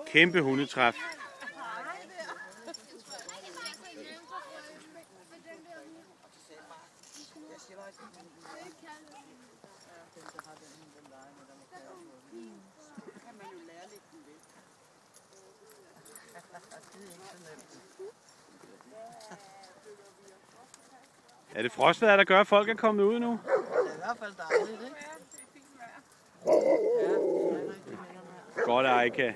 Kæmpe hundetræf. Er det frostvejr, der gør, at folk er kommet ud nu? Det er i hvert fald dejligt, ikke? Godt, Eika.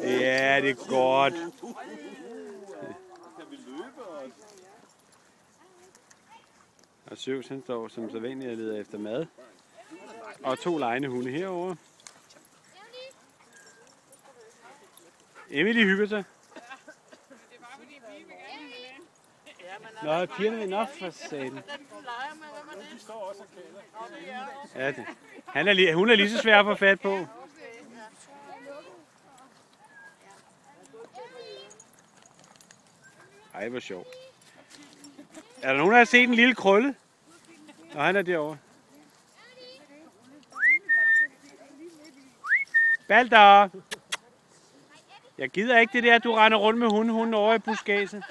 Ja, det er godt. Og Søvs, han står som sædvanligt og leder efter mad. Og 2 legende hunde herovre. Emily hygger sig. Nå, pigerne vil nok for satan. Ja, det. Hun er lige så svær at få fat på. Ej, hvor sjovt. Er der nogen, der har set en lille krølle? Nå, han er derovre. Balder! Jeg gider ikke det der, du render rundt med hunden over i buskaget.